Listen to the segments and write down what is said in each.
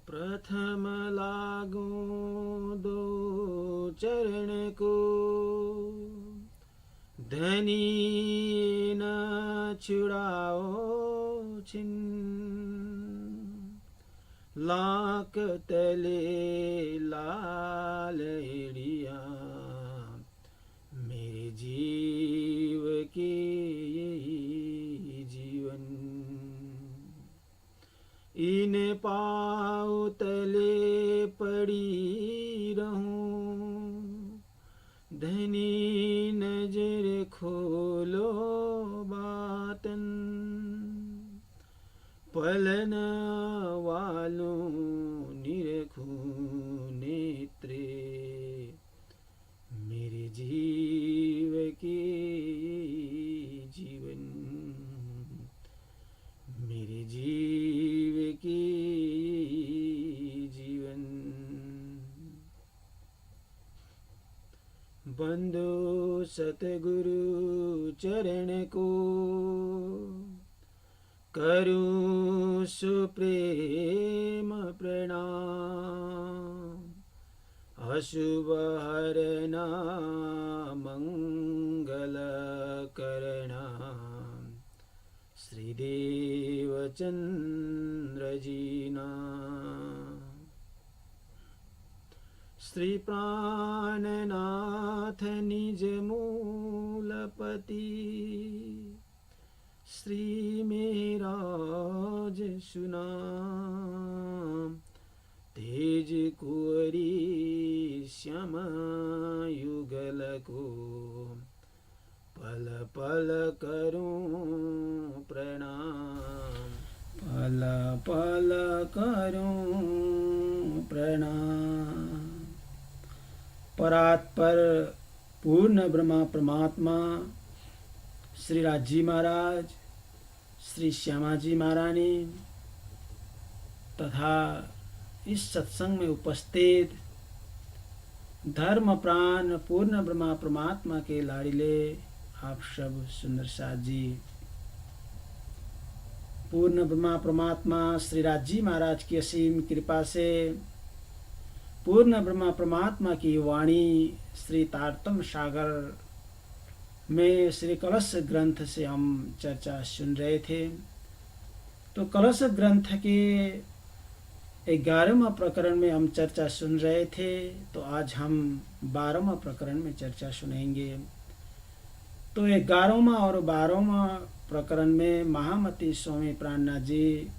प्रथम लागूं दो चरण को, धनी न छुड़ाओ छिन। लाख तले लाल एड़िया, मेरे जीव के यही जीवन। इन पाँव तले पड़ी रहूं, धनी नजर खोलो बातन। पलन वालों निरखूं नेत्रे, मेरे जीव के जीवन। मेरे जीव के जीवन। बंदो सतगुरु चरण को, करूं सुप्रेम प्रणाम। अशुभ हरना मंगल करना, श्रीदेव चंद्र जीना। श्री प्राणनाथ निज मूलपति, श्री मेराज सुनाम। तेज कुंवरी श्याम युगल को, पल पल करूं प्रणाम। पल पल करूं प्रणाम। परात्पर पूर्ण ब्रह्मा परमात्मा श्री राजी महाराज, श्री श्यामाजी महारानी तथा इस सत्संग में उपस्थित धर्म प्राण पूर्ण ब्रह्मा परमात्मा के लाड़िले आप सब सुंदर साथ जी। पूर्ण ब्रह्मा परमात्मा श्री राजी महाराज की असीम कृपा से पूर्ण ब्रह्मा परमात्मा की वाणी श्री तारतम सागर में श्री कलश ग्रंथ से हम चर्चा सुन रहे थे। तो कलश ग्रंथ के 11वां प्रकरण में हम चर्चा सुन रहे थे, तो आज हम 12वां प्रकरण में चर्चा सुनेंगे। तो 11वां और 12वां प्रकरण में महामती स्वामी प्राणनाथ जी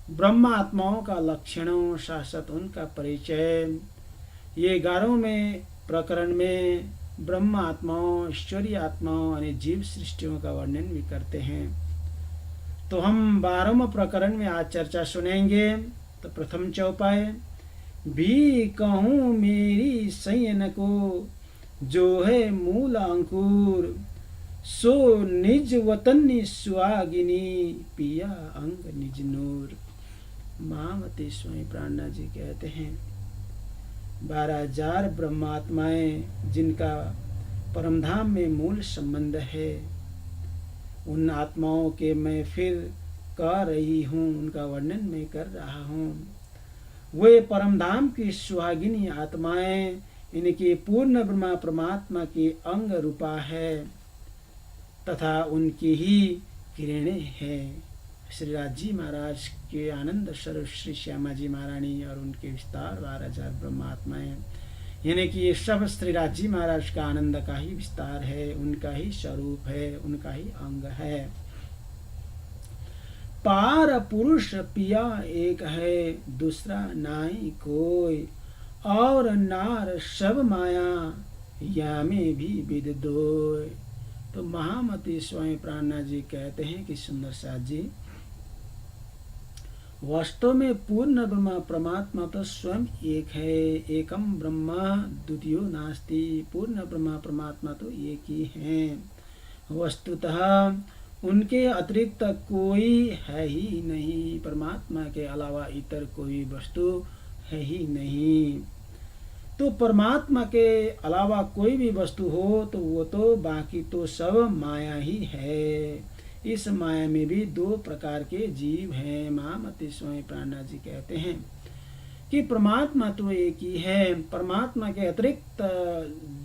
ब्रह्म आत्माओं का लक्षणों शाश्वत उनका परिचय, ये 11वें प्रकरण में ब्रह्म आत्माओं ईश्वरीय आत्माओं और जीव सृष्टियों का वर्णन भी करते हैं। तो हम 12वें प्रकरण में आज चर्चा सुनेंगे। तो प्रथम चौपाई, भी कहूँ मेरी सयन को, जो है मूल अंकुर। सो निज वतन सुहागिनी, पिया अंग निज नूर। महामती स्वामी प्राणनाथ जी कहते हैं 12,000 ब्रह्मात्माएं जिनका परमधाम में मूल संबंध है, उन आत्माओं के मैं फिर कह रही हूँ, उनका वर्णन मैं कर रहा हूँ। वे परमधाम की सुहागिनी आत्माएं इनकी पूर्ण ब्रह्मा परमात्मा की अंग रूपा है तथा उनकी ही किरणें हैं। श्री राजी महाराज के आनंद स्वरूप श्री श्यामाजी महारानी और उनके विस्तार 12,000 ब्रह्मात्माएं, यानी कि ये सब श्री राजी महाराज का आनंद का ही विस्तार है, उनका ही स्वरूप है, उनका ही अंग है। पार पुरुष पिया एक है, दूसरा नाई कोई। और नार सब माया, या में भी विद दोय। तो महामती स्वामी प्राणनाथ जी कहते हैं कि सुंदर साथ जी, वास्तव में पूर्ण ब्रह्मा परमात्मा तो स्वयं एक है। एकम ब्रह्मा द्वितीयो नास्ति। पूर्ण ब्रह्मा परमात्मा तो एक ही हैं। वस्तुतः उनके अतिरिक्त कोई है ही नहीं। परमात्मा के अलावा इतर कोई वस्तु है ही नहीं। तो परमात्मा के अलावा कोई भी वस्तु हो तो वो तो बाकी तो सब माया ही है। इस माया में भी 2 प्रकार के जीव हैं। महामती स्वामी प्राणनाथ जी कहते हैं कि परमात्मा तो एक ही है, परमात्मा के अतिरिक्त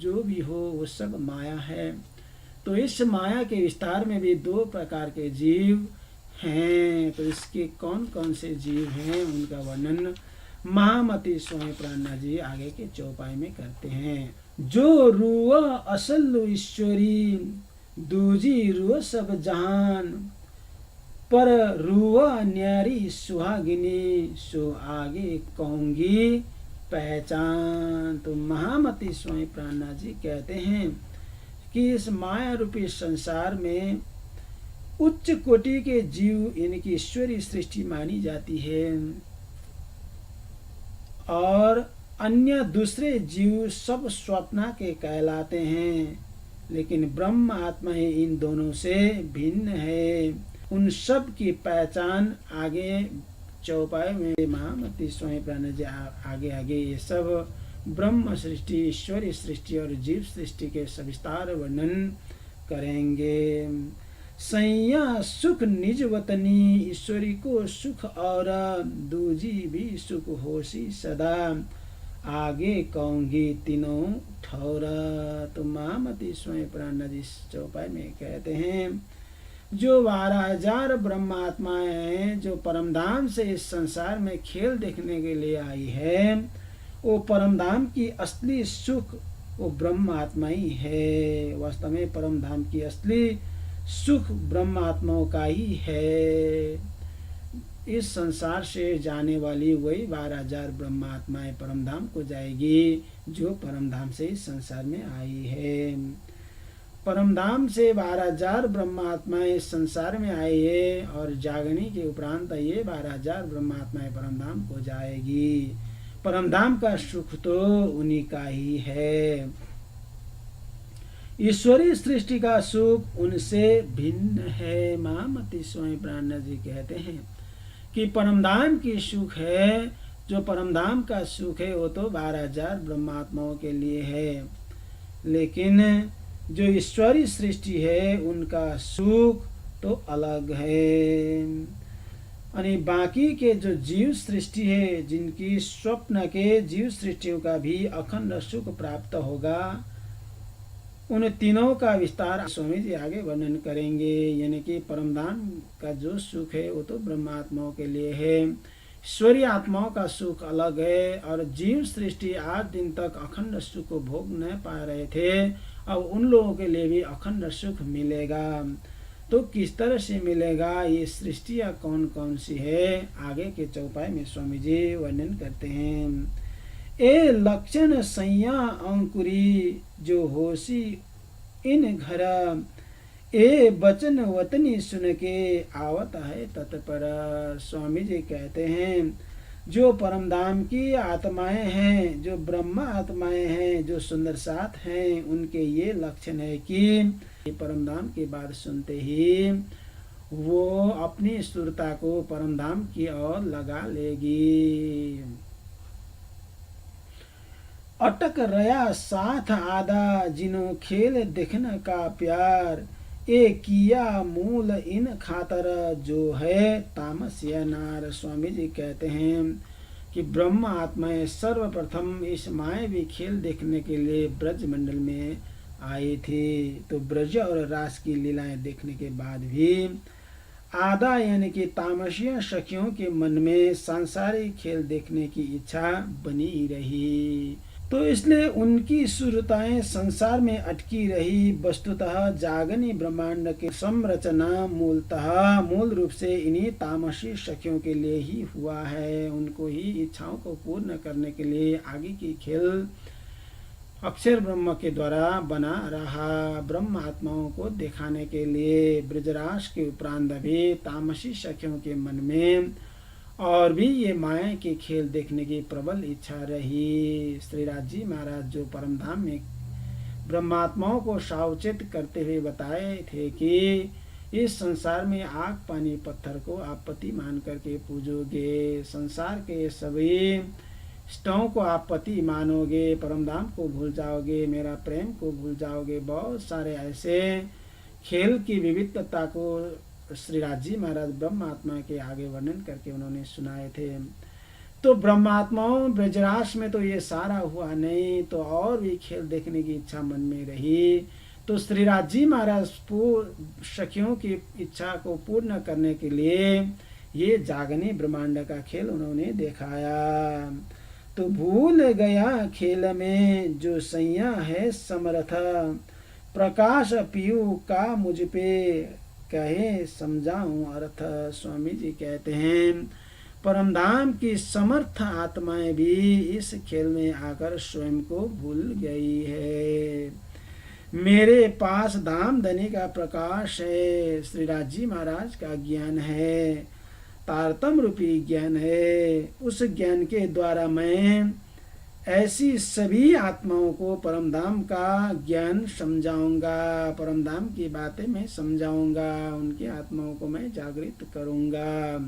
जो भी हो वो सब माया है। तो इस माया के विस्तार में भी दो प्रकार के जीव हैं। तो इसके कौन कौन से जीव हैं उनका वर्णन महामती स्वामी प्राणनाथ जी आगे के चौपाई में करते हैं। जो रुआ असल ईश्वरी, दूजी रुआ सब जहान, पर रुआ न्यारी सुहागिनी, सो आगे कहूंगी पहचान। तो महामती स्वामी प्राणनाथ जी कहते हैं कि इस माया रूपी संसार में उच्च कोटि के जीव इनकी ईश्वरीय सृष्टि मानी जाती है, और अन्य दूसरे जीव सब स्वप्ना के कहलाते हैं। लेकिन ब्रह्म आत्मा ही इन दोनों से भिन्न है। उन सब की पहचान आगे चौपाई में महामती स्वामी प्राणनाथ जी आगे आगे ये सब ब्रह्म सृष्टि, ईश्वरीय सृष्टि और जीव सृष्टि के सविस्तार वर्णन करेंगे। सैया सुख निज वतनी, ईश्वरी को सुख और दूजी भी सुख होशी सदा, आगे कहूंगी तीनों ठौरा। तो महामती स्वामी प्राणनाथ जी चौपाई में कहते हैं जो 12,000 ब्रह्मात्माएं हैं जो परमधाम से इस संसार में खेल देखने के लिए आई है, वो परमधाम की असली सुख वो ब्रह्म आत्मा ही है। वास्तव में परमधाम की असली सुख ब्रह्म आत्माओं का ही है। इस संसार से जाने वाली वही 12,000 ब्रह्म आत्माएं परमधाम को जाएगी जो परमधाम से इस संसार में आई है। परमधाम से 12,000 ब्रह्म आत्माएं इस संसार में आई है, और जागने के उपरांत ये 12,000 ब्रह्म आत्माएं परमधाम को जाएगी। परमधाम का सुख तो उन्हीं का ही है। ईश्वरीय सृष्टि का सुख उनसे भिन्न है। महामती स्वामी प्राणनाथ जी कहते हैं कि परमधाम की सुख है, जो परमधाम का सुख है वो तो 12,000 ब्रह्मात्माओं के लिए है, लेकिन जो ईश्वरीय सृष्टि है उनका सुख तो अलग है। यानी बाकी के जो जीव सृष्टि है, जिनकी स्वप्न के जीव सृष्टियों का भी अखंड सुख प्राप्त होगा, उन तीनों का विस्तार स्वामी जी आगे वर्णन करेंगे। यानी कि परमधाम का जो सुख है वो तो ब्रह्मात्माओं के लिए है, ईश्वरीय आत्माओं का सुख अलग है, और जीव सृष्टि आज दिन तक अखंड सुख को भोग न पा रहे थे, अब उन लोगों के लिए भी अखंड सुख मिलेगा। तो किस तरह से मिलेगा, ये सृष्टियाँ कौन कौन सी है, आगे के चौपाई में स्वामी जी वर्णन करते हैं। ए लक्षण सैया अंकुरी, जो होशी इन घर, ए बचन वतनी सुन के आवत है तत्पर। स्वामी जी कहते हैं जो परमधाम की आत्माएं हैं, जो ब्रह्म आत्माएं हैं, जो सुंदर साथ हैं, उनके ये लक्षण है कि परमधाम की बात सुनते ही वो अपनी सुरता को परमधाम की ओर लगा लेगी। अटक रया साथ आदा, जिन्हों खेल देखने का प्यार, ए किया मूल इन खातर, जो है तामस्य नार। स्वामी जी कहते हैं कि ब्रह्म आत्माएं सर्वप्रथम इस मायावी खेल देखने के लिए ब्रज मंडल में आई थी। तो ब्रज और रास की लीलाएं देखने के बाद भी आधा यानी कि तामसीय सखियों के मन में सांसारिक खेल देखने की इच्छा बनी रही, तो इसलिए उनकी सुरताएं संसार में अटकी रही। वस्तुतः जागनी ब्रह्मांड की संरचना मूल रूप से इन्हीं तामसी सखियों के लिए ही हुआ है। उनको ही इच्छाओं को पूर्ण करने के लिए आगे की खेल अक्षर ब्रह्म के द्वारा बना रहा। ब्रह्म आत्माओं को दिखाने के लिए ब्रजराज के उपरांत भी तामसी सखियों के मन में और भी ये माया के खेल देखने की प्रबल इच्छा रही। श्रीराज जी महाराज जो परमधाम में ब्रह्मात्माओं को सावचेत करते हुए बताए थे कि इस संसार में आग पानी पत्थर को आप पति मान करके पूजोगे, संसार के सभी इष्टों को आप पति मानोगे, परमधाम को भूल जाओगे, मेरा प्रेम को भूल जाओगे। बहुत सारे ऐसे खेल की विविधता को श्री राज जी महाराज ब्रह्म आत्मा के आगे वर्णन करके उन्होंने सुनाए थे। तो ब्रह्मात्माओं ब्रजराज में तो ये सारा हुआ नहीं, तो और भी खेल देखने की इच्छा मन में रही। तो श्रीराज जी महाराज सखियों की इच्छा को पूर्ण करने के लिए ये जागने ब्रह्मांड का खेल उन्होंने दिखाया। तो भूल गया खेल में जो सैया है समर्थ, प्रकाश पीयू का मुझ पे कहे समझाऊं अर्थ। स्वामी जी कहते हैं परमधाम की समर्थ आत्माएं भी इस खेल में आकर स्वयं को भूल गई है। मेरे पास धाम धनी का प्रकाश है, श्रीराज जी महाराज का ज्ञान है, तारतम रूपी ज्ञान है। उस ज्ञान के द्वारा मैं ऐसी सभी आत्माओं को परमधाम का ज्ञान समझाऊंगा, परमधाम की बातें मैं समझाऊंगा, उनकी आत्माओं को मैं जागृत करूंगा।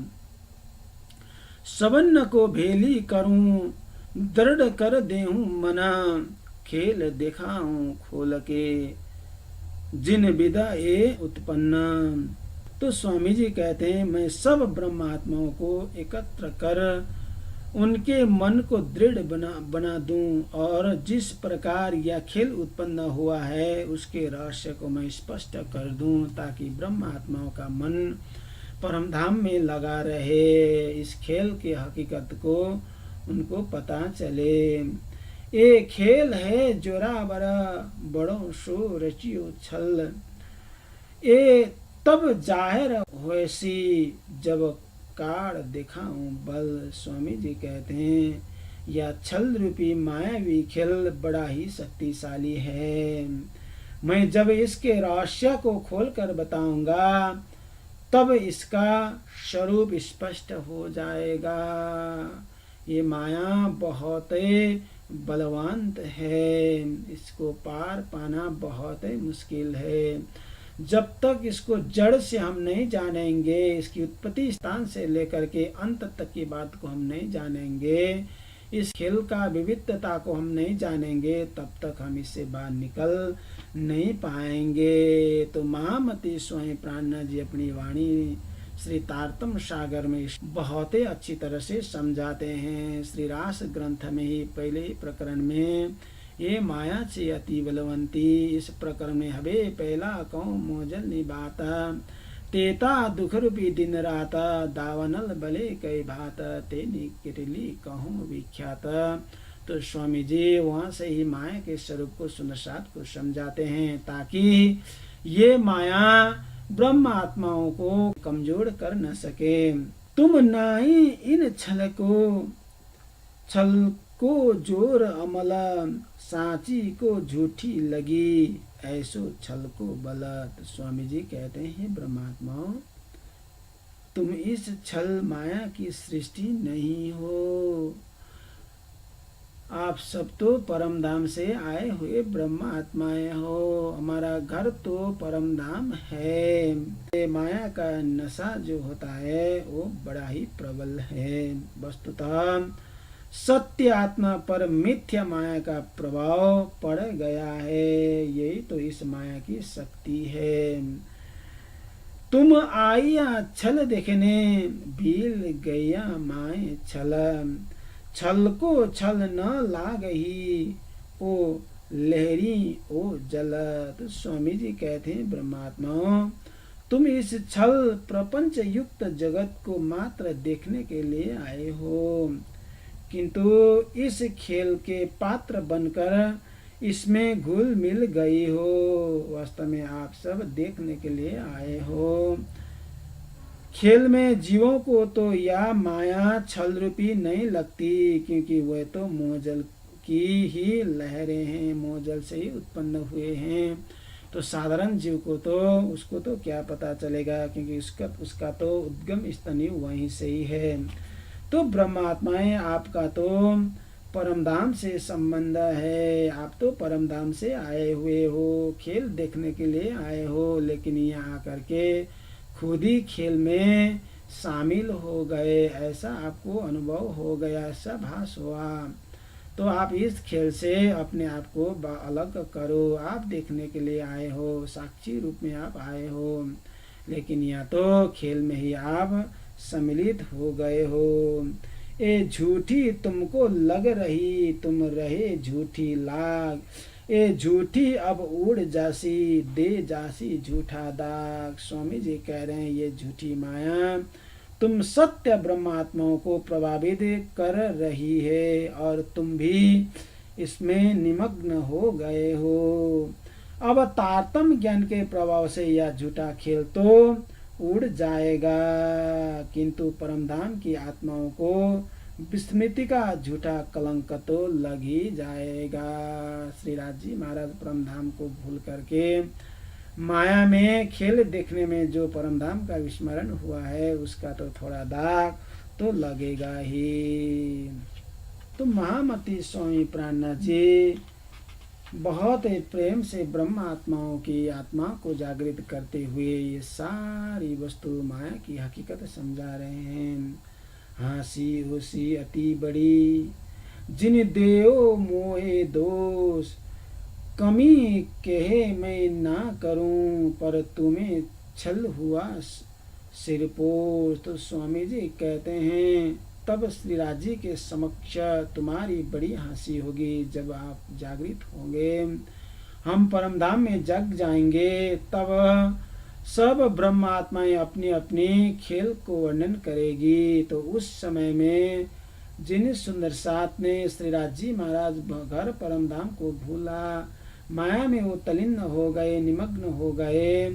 सबन को भेली करूं दृढ़ कर देहूं मना, खेल दिखाऊं खोल के जिन विदा ए उत्पन्न। तो स्वामी जी कहते हैं मैं सब ब्रह्मात्माओं को एकत्र कर उनके मन को दृढ़ बना दूं, और जिस प्रकार यह खेल उत्पन्न हुआ है उसके रहस्य को मैं स्पष्ट कर दूं, ताकि ब्रह्मात्माओं का मन परमधाम में लगा रहे, इस खेल की हकीकत को उनको पता चले। ये खेल है जोरावर बड़ो सो रचियो छल, ये तब जाहिर होसी जब काड़ दिखाऊं बल। स्वामी जी कहते हैं यह छल रूपी मायावी खेल बड़ा ही शक्तिशाली है। मैं जब इसके रहस्य को खोलकर बताऊंगा तब इसका स्वरूप स्पष्ट हो जाएगा। ये माया बहुत बलवंत है, इसको पार पाना बहुत मुश्किल है। जब तक इसको जड़ से हम नहीं जानेंगे, इसकी उत्पत्ति स्थान से लेकर के अंत तक की बात को हम नहीं जानेंगे, इस खेल का विविधता को हम नहीं जानेंगे, तब तक हम इससे बाहर निकल नहीं पाएंगे। तो महामती स्वयं प्राणनाथ जी अपनी वाणी श्री तारतम सागर में बहुत ही अच्छी तरह से समझाते हैं। श्री रास ग्रंथ में ही पहले प्रकरण में ये माया से अति बलवंती, इस प्रकरण में हवे पहला कहूँ मोजल निभाता, तेता दुख रूपी दिन रात, दावनल बले कई भात, तेनी किरली कहूँ विख्यात। तो स्वामी जी वहाँ से ही माया के स्वरूप को सुनसात को समझाते हैं, ताकि ये माया ब्रह्म आत्माओं को कमजोर कर न सके। तुम नाई इन छल को जोर अमला, सांची को झूठी लगी ऐसो छल को बलत। स्वामी जी कहते हैं ब्रह्मात्माओं तुम इस छल माया की सृष्टि नहीं हो, आप सब तो परम धाम से आए हुए ब्रह्म आत्माएं हो, हमारा घर तो परम धाम है। ये माया का नशा जो होता है वो बड़ा ही प्रबल है। वस्तुतः सत्य आत्मा पर मिथ्या माया का प्रभाव पड़ गया है, यही तो इस माया की शक्ति है। तुम आइया छल देखने भील गया माए छल, छल को छल न लागही ओ लहरी ओ जल। तो स्वामी जी कहते हैं ब्रह्मात्माओं तुम इस छल प्रपंच युक्त जगत को मात्र देखने के लिए आए हो, किंतु इस खेल के पात्र बनकर इसमें घुल मिल गई हो। वास्तव में आप सब देखने के लिए आए हो। खेल में जीवों को तो यह माया छल रूपी नहीं लगती, क्योंकि वह तो मोहजल की ही लहरें हैं, मोहजल से ही उत्पन्न हुए हैं। तो साधारण जीव को तो उसको तो क्या पता चलेगा, क्योंकि उसका तो उद्गम स्थानीय वहीं से ही है। तो ब्रह्मात्माएं आपका तो परमधाम से संबंध है, आप तो परमधाम से आए हुए हो, खेल देखने के लिए आए हो, लेकिन यहाँ आकर के खुद ही खेल में शामिल हो गए, ऐसा आपको अनुभव हो गया, ऐसा भास हुआ। तो आप इस खेल से अपने आप को अलग करो। आप देखने के लिए आए हो, साक्षी रूप में आप आए हो, लेकिन यहाँ तो खेल में ही आप सम्मिलित हो गए हो। ए झूठी तुमको लग रही, तुम रहे झूठी लाग। ए झूठी अब उड़ जासी, दे जासी झूठा दाग। स्वामी जी कह रहे हैं ये झूठी माया तुम सत्य ब्रह्मात्माओं को प्रभावित कर रही है और तुम भी इसमें निमग्न हो गए हो। अब तारतम्य ज्ञान के प्रभाव से यह झूठा खेल तो उड़ जाएगा, किंतु परमधाम की आत्माओं को विस्मृति का झूठा कलंक तो लग ही जाएगा। श्री राज जी महाराज परमधाम को भूल करके माया में खेल देखने में जो परमधाम का विस्मरण हुआ है उसका तो थोड़ा दाग तो लगेगा ही। तो महामती स्वामी प्राणनाथ जी बहुत प्रेम से ब्रह्म आत्माओं की आत्मा को जागृत करते हुए ये सारी वस्तु माया की हकीकत समझा रहे हैं। हासी होसी अति बड़ी, जिन देव मोहे दोष, कमी कहे मैं ना करूं, पर तुम्हें छल हुआ सिरपोश। तो स्वामी जी कहते हैं तब श्री राज जी के समक्ष तुम्हारी बड़ी हंसी होगी जब आप जागृत होंगे। हम परमधाम में जग जाएंगे तब सब ब्रह्मात्माएं अपनी अपनी खेल को वर्णन करेगी। तो उस समय में जिन सुंदर साथ ने श्री राज जी महाराज घर परमधाम को भूला, माया में वो तल्लीन हो गए, निमग्न हो गए,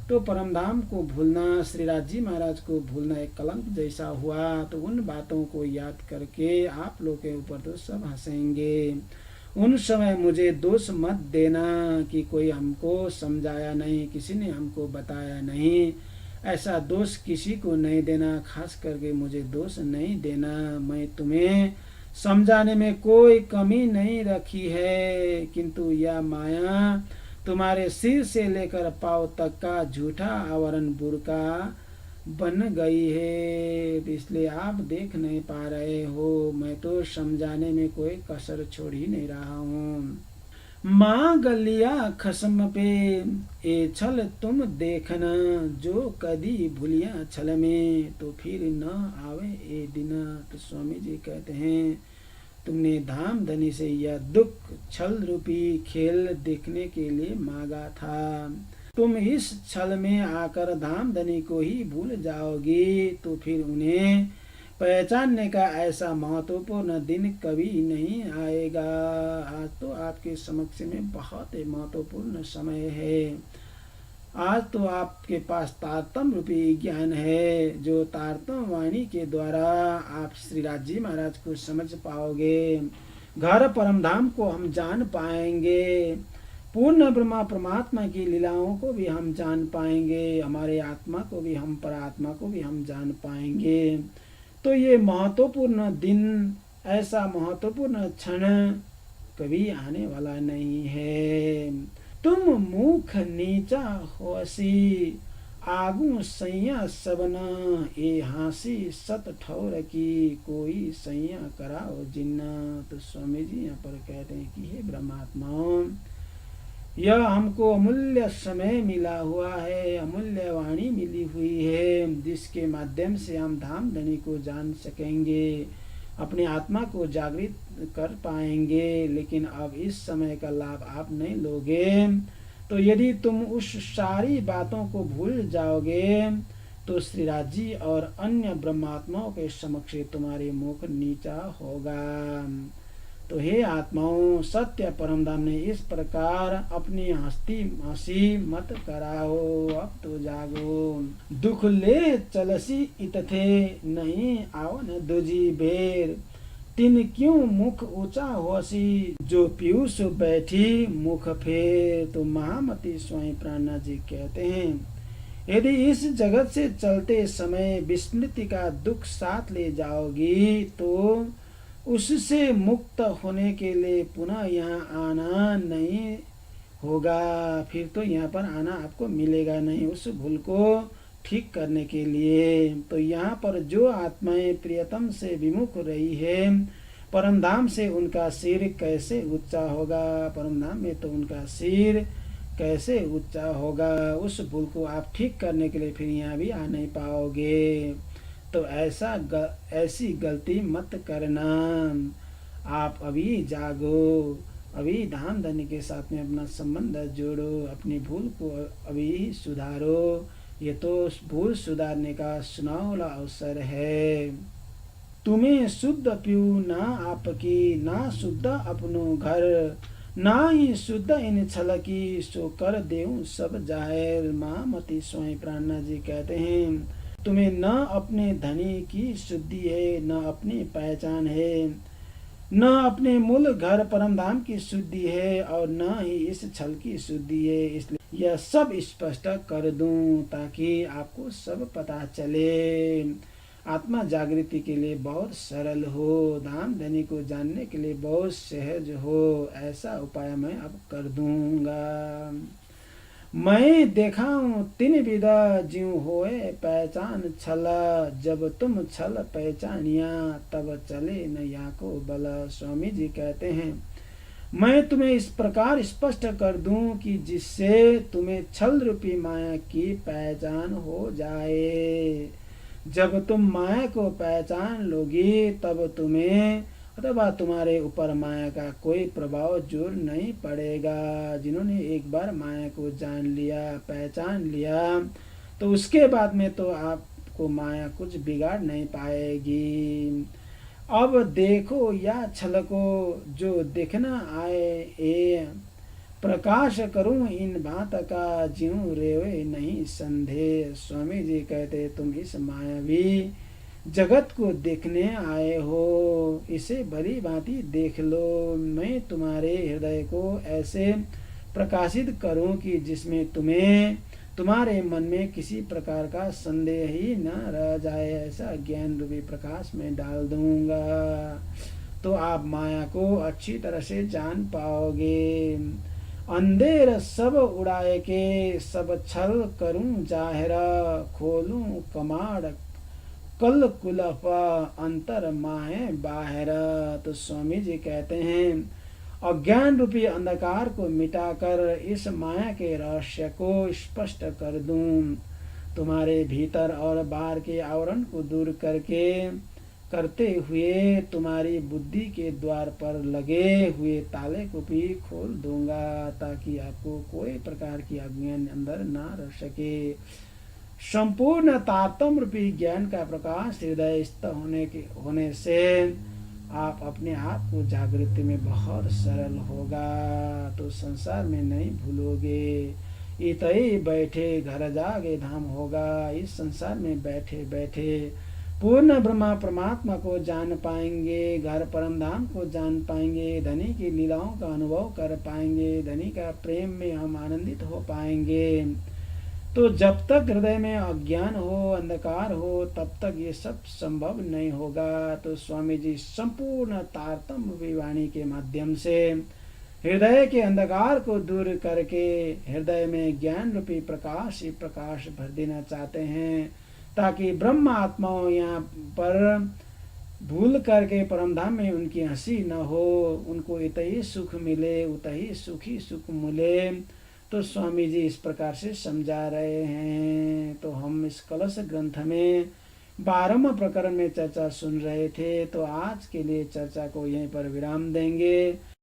तो परमधाम को भूलना, श्री राज जी महाराज को भूलना एक कलंक जैसा हुआ। तो उन बातों को याद करके आप लोग के ऊपर तो सब हंसेंगे। उन समय मुझे दोष मत देना कि कोई हमको समझाया नहीं, किसी ने हमको बताया नहीं। ऐसा दोष किसी को नहीं देना, खास करके मुझे दोष नहीं देना। मैं तुम्हें समझाने में कोई कमी नहीं रखी है, किंतु यह माया तुम्हारे सिर से लेकर पांव तक का झूठा आवरण बुर्का बन गई है, इसलिए आप देख नहीं पा रहे हो। मैं तो समझाने में कोई कसर छोड़ ही नहीं रहा हूँ। माँ गलिया खसम पे ए छल तुम देखना, जो कदी भूलिया छल में तो फिर न आवे ए दिन। तो स्वामी जी कहते हैं तुमने धाम धनी से यह दुख छल रूपी खेल देखने के लिए मांगा था। तुम इस छल में आकर धाम धनी को ही भूल जाओगी, तो फिर उन्हें पहचानने का ऐसा महत्वपूर्ण दिन कभी नहीं आएगा। आज तो आपके समक्ष में बहुत ही महत्वपूर्ण समय है। आज तो आपके पास तारतम्य रूपी ज्ञान है, जो तारतम्य वाणी के द्वारा आप श्री राज जी महाराज को समझ पाओगे। घर परमधाम को हम जान पाएंगे, पूर्ण ब्रह्मा परमात्मा की लीलाओं को भी हम जान पाएंगे, हमारे आत्मा को भी, हम परात्मा को भी हम जान पाएंगे। तो ये महत्वपूर्ण दिन, ऐसा महत्वपूर्ण क्षण कभी आने वाला नहीं है। तुम मुख नीचा होसी, आगू सैया सबना, ए हासी सत ठौर की, कोई सैया कराओ जिन्ना। तो स्वामी जी यहाँ पर कहते हैं कि हे ब्रह्मात्मा, यह हमको अमूल्य समय मिला हुआ है, अमूल्य वाणी मिली हुई है, जिसके माध्यम से हम धाम धनी को जान सकेंगे, अपनी आत्मा को जागृत कर पाएंगे। लेकिन अब इस समय का लाभ आप नहीं लोगे। तो यदि तुम उस सारी बातों को भूल जाओगे तो श्री राज जी और अन्य ब्रह्मात्माओं के समक्ष तुम्हारे मुख नीचा होगा। तो हे आत्माओं, सत्य परमधाम ने इस प्रकार अपनी हंसी मत कराओ, अब तो जागो। दुख ले चलसी इतथे, नहीं आओ न दुजी बेर, तिन क्यों मुख ऊंचा होसी, जो पीयूष बैठी मुख फेर। तो महामती स्वामी प्राणनाथ जी कहते हैं यदि इस जगत से चलते समय विस्मृति का दुख साथ ले जाओगी तो उससे मुक्त होने के लिए पुनः यहाँ आना नहीं होगा। फिर तो यहाँ पर आना आपको मिलेगा नहीं उस भूल को ठीक करने के लिए। तो यहाँ पर जो आत्माएं प्रियतम से विमुख रही है, परमधाम से उनका सिर कैसे ऊंचा होगा, परमधाम में तो उनका सिर कैसे ऊंचा होगा। उस भूल को आप ठीक करने के लिए फिर यहाँ भी आ नहीं पाओगे। तो ऐसी गलती मत करना। आप अभी जागो, अभी धाम धनी के साथ में अपना संबंध जोड़ो, अपनी भूल को अभी ही सुधारो। ये तो भूल सुधारने का सुनहरा अवसर है। तुम्हें शुद्ध पीऊ ना आपकी, ना शुद्ध अपनो घर, ना ही शुद्ध इन छल की, सो कर देऊं सब जाहिर। महामती स्वामी प्राणनाथ जी कहते हैं, तुम्हें न अपने धनी की शुद्धि है, न अपनी पहचान है, न अपने मूल घर परम धाम की शुद्धि है, और न ही इस छल की शुद्धि है। इसलिए यह सब स्पष्ट कर दूं ताकि आपको सब पता चले। आत्मा जागृति के लिए बहुत सरल हो, धाम धनी को जानने के लिए बहुत सहज हो, ऐसा उपाय मैं अब कर दूंगा। मैं देखाऊं तीन विधा ज्यों होए पहचान छल, जब तुम छल पहचानिया तब चले नैया को बल। स्वामी जी कहते हैं, मैं तुम्हें इस प्रकार स्पष्ट कर दूं कि जिससे तुम्हें छल रूपी माया की पहचान हो जाए। जब तुम माया को पहचान लोगी तब तुम्हें अथवा तुम्हारे ऊपर माया का कोई प्रभाव जोर नहीं पड़ेगा। जिन्होंने एक बार माया को जान लिया, पहचान लिया, तो उसके बाद में तो आपको माया कुछ बिगाड़ नहीं पाएगी। अब देखो या छल को जो देखना आए, ए प्रकाश करूं इन बात का, ज्यों रेवे नहीं संदेह। स्वामी जी कहते, तुम इस मायावी जगत को देखने आए हो, इसे भली भांति देख लो। मैं तुम्हारे हृदय को ऐसे प्रकाशित करूं कि जिसमें तुम्हारे मन में किसी प्रकार का संदेह ही न रह जाए, ऐसा ज्ञान रूपी प्रकाश में डाल दूंगा। तो आप माया को अच्छी तरह से जान पाओगे। अंधेर सब उड़ाए के, सब छल करूं जाहिरा, खोलूं कमाड़ कल कुलफ अंतर माहे बाहर। तो स्वामी जी कहते हैं, अज्ञान रूपी अंधकार को मिटाकर इस माया के रहस्य को स्पष्ट कर दूं, तुम्हारे भीतर और बाहर के आवरण को दूर करते हुए तुम्हारी बुद्धि के द्वार पर लगे हुए ताले को भी खोल दूंगा, ताकि आपको कोई प्रकार की अज्ञान अंदर ना रह सके। संपूर्ण तारतम्य रूपी ज्ञान का प्रकाश हृदयस्थ होने से आप अपने आप को जागृति में बहुत सरल होगा, तो संसार में नहीं भूलोगे। इतई बैठे घर जागे धाम होगा। इस संसार में बैठे बैठे पूर्ण ब्रह्मा परमात्मा को जान पाएंगे, घर परम धाम को जान पाएंगे, धनी की लीलाओं का अनुभव कर पाएंगे, धनी का प्रेम में हम आनंदित हो पाएंगे। तो जब तक हृदय में अज्ञान हो, अंधकार हो, तब तक ये सब संभव नहीं होगा। तो स्वामी जी संपूर्ण तारतम्य वाणी के माध्यम से हृदय के अंधकार को दूर करके हृदय में ज्ञान रूपी प्रकाश ही प्रकाश भर देना चाहते हैं, ताकि ब्रह्म आत्माओं यहाँ पर भूल करके परमधाम में उनकी हंसी न हो, उनको इतही सुख मिले, उतही सुखी सुख मिले। तो स्वामी जी इस प्रकार से समझा रहे हैं। तो हम इस कलश ग्रंथ में 12वें प्रकरण में चर्चा सुन रहे थे। तो आज के लिए चर्चा को यहीं पर विराम देंगे।